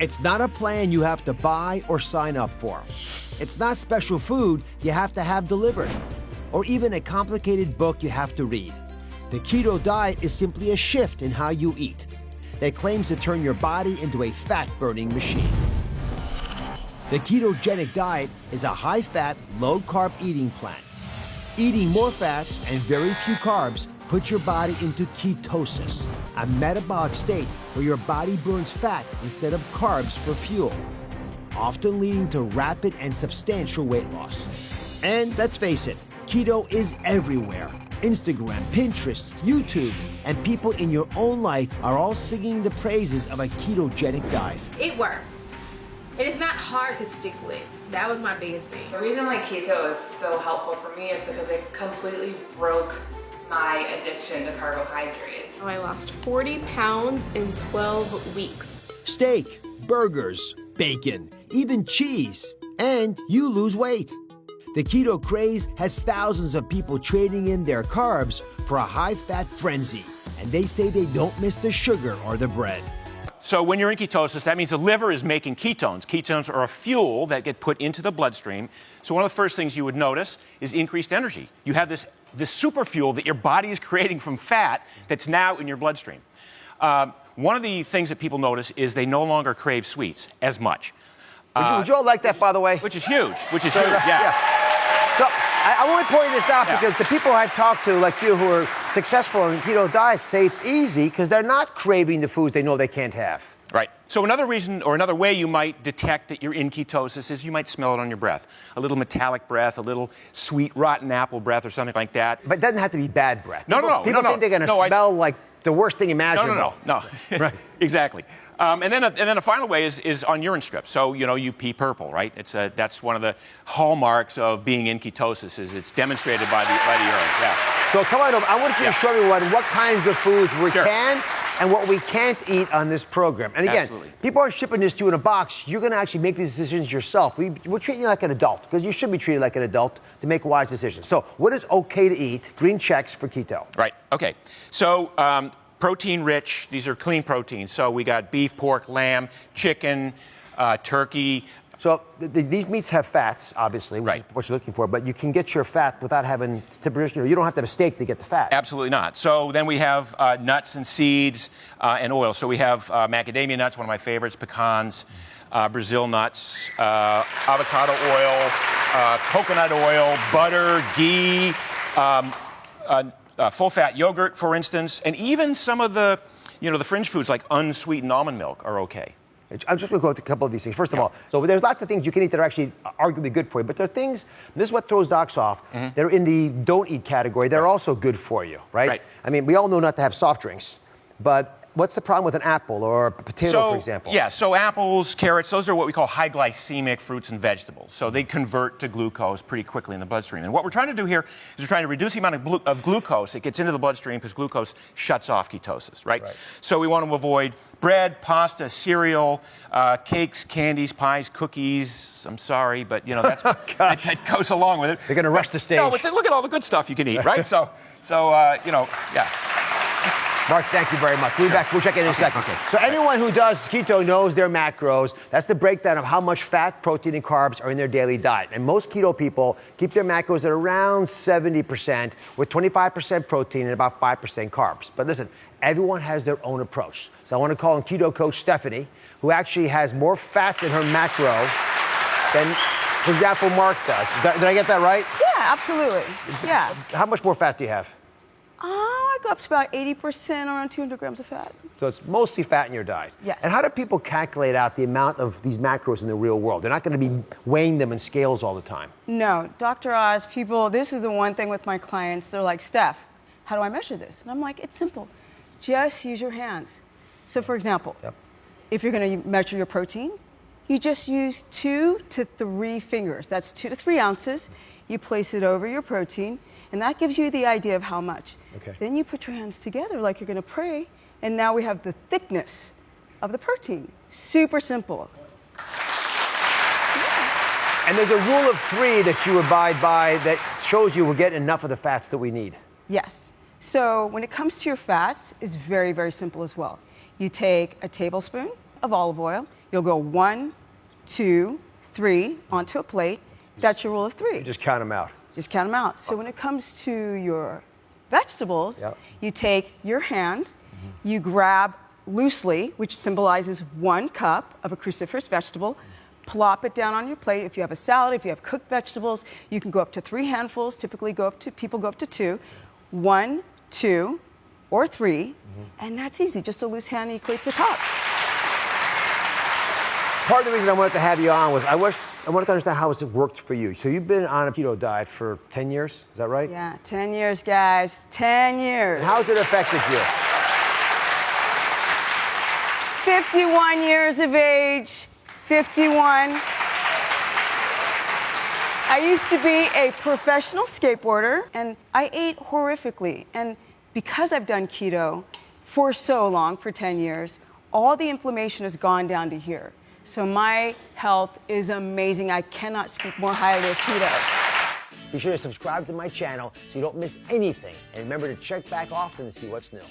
It's not a plan you have to buy or sign up for. It's not special food you have to have delivered, or even a complicated book you have to read. The keto diet is simply a shift in how you eat that claims to turn your body into a fat-burning machine. The ketogenic diet is a high-fat, low-carb eating plan. Eating more fats and very few carbs puts your body into ketosis, a metabolic state where your body burns fat instead of carbs for fuel, often leading to rapid and substantial weight loss. And let's face it, keto is everywhere. Instagram, Pinterest, YouTube, and people in your own life are all singing the praises of a ketogenic diet. It works. It is not hard to stick with. That was my biggest thing. The reason why keto is so helpful for me is because it completely broke my addiction to carbohydrates. I lost 40 pounds in 12 weeks. Steak, burgers, bacon, even cheese, and you lose weight. The keto craze has thousands of people trading in their carbs for a high-fat frenzy, and they say they don't miss the sugar or the bread. So when you're in ketosis, that means the liver is making ketones. Ketones are a fuel that get put into the bloodstream. So one of the first things you would notice is increased energy. You have this super fuel that your body is creating from fat that's now in your bloodstream. One of the things that people notice is they no longer crave sweets as much. Would you all like that, by the way? Which is huge, yeah. So I want to point this out because the people I've talked to, like you, who are successful in keto diets, say it's easy because they're not craving the foods they know they can't have. Right. So another reason or another way you might detect that you're in ketosis is you might smell it on your breath. A little metallic breath, a little sweet rotten apple breath or something like that. But it doesn't have to be bad breath. No. People think they're going to smell like the worst thing imaginable. No. Right. Exactly. And then a final way is on urine strips. So, you pee purple, right? That's one of the hallmarks of being in ketosis is it's demonstrated by the urine. Yeah. So come on over. I want you to show everyone what kinds of foods we can and what we can't eat on this program. And again, people aren't shipping this to you in a box. You're going to actually make these decisions yourself. We're treating you like an adult because you should be treated like an adult to make wise decisions. So what is okay to eat? Green checks for keto. Right. Okay. So protein rich. These are clean proteins. So we got beef, pork, lamb, chicken, turkey. So these meats have fats, obviously, which is what you're looking for, but you can get your fat without having to produce, you don't have to have a steak to get the fat. Absolutely not. So then we have nuts and seeds and oil. So we have macadamia nuts, one of my favorites, pecans, Brazil nuts, avocado oil, coconut oil, butter, ghee, full-fat yogurt, for instance, and even some of the, the fringe foods like unsweetened almond milk are okay. I'm just going to go through a couple of these things. First of all, so there's lots of things you can eat that are actually arguably good for you, but there are things, this is what throws docs off, they're in the don't eat category. They're also good for you, right? I mean, we all know not to have soft drinks, but what's the problem with an apple or a potato, for example? Yeah, so apples, carrots, those are what we call high glycemic fruits and vegetables. So they convert to glucose pretty quickly in the bloodstream. And what we're trying to do here is we're trying to reduce the amount of glucose that gets into the bloodstream because glucose shuts off ketosis, right? So we want to avoid bread, pasta, cereal, cakes, candies, pies, cookies. I'm sorry, but, that's that goes along with it. They're going to rush the stage. No, but look at all the good stuff you can eat, right? So yeah. Mark, thank you very much. We'll be back. We'll check in a second. So anyone who does keto knows their macros. That's the breakdown of how much fat, protein, and carbs are in their daily diet. And most keto people keep their macros at around 70%, with 25% protein and about 5% carbs. But listen, everyone has their own approach. So I want to call on keto coach Stephanie, who actually has more fats in her macro than, for example, Mark does. Did I get that right? Yeah, absolutely. Yeah. How much more fat do you have? I go up to about 80%, around 200 grams of fat. So it's mostly fat in your diet. Yes. And how do people calculate out the amount of these macros in the real world? They're not going to be weighing them in scales all the time. No, Dr. Oz, this is the one thing with my clients. They're like, Steph, how do I measure this? And I'm like, it's simple. Just use your hands. So for example, if you're going to measure your protein, you just use 2 to 3 fingers. That's 2 to 3 ounces. You place it over your protein, and that gives you the idea of how much. Then you put your hands together like you're going to pray, and now we have the thickness of the protein. Super simple. And there's a rule of 3 that you abide by that shows you we're getting enough of the fats that we need. Yes. So when it comes to your fats, it's very, very simple as well. You take a tablespoon of olive oil, You'll go 1, 2, 3 onto a plate. That's your rule of 3. Just count them out. Just count them out. So when it comes to your vegetables, you take your hand, you grab loosely, which symbolizes 1 cup of a cruciferous vegetable, plop it down on your plate. If you have a salad, if you have cooked vegetables, you can go up to 3 handfuls. Typically, people go up to 2. 1, 2, or 3, and that's easy. Just a loose hand equates a cup. Part of the reason I wanted to have you on was I wanted to understand how it worked for you. So you've been on a keto diet for 10 years, is that right? Yeah, 10 years, guys. 10 years. And how's it affected you? 51 years of age. 51. I used to be a professional skateboarder, and I ate horrifically. And because I've done keto for so long, for 10 years, all the inflammation has gone down to here. So my health is amazing. I cannot speak more highly of keto. Be sure to subscribe to my channel so you don't miss anything. And remember to check back often to see what's new.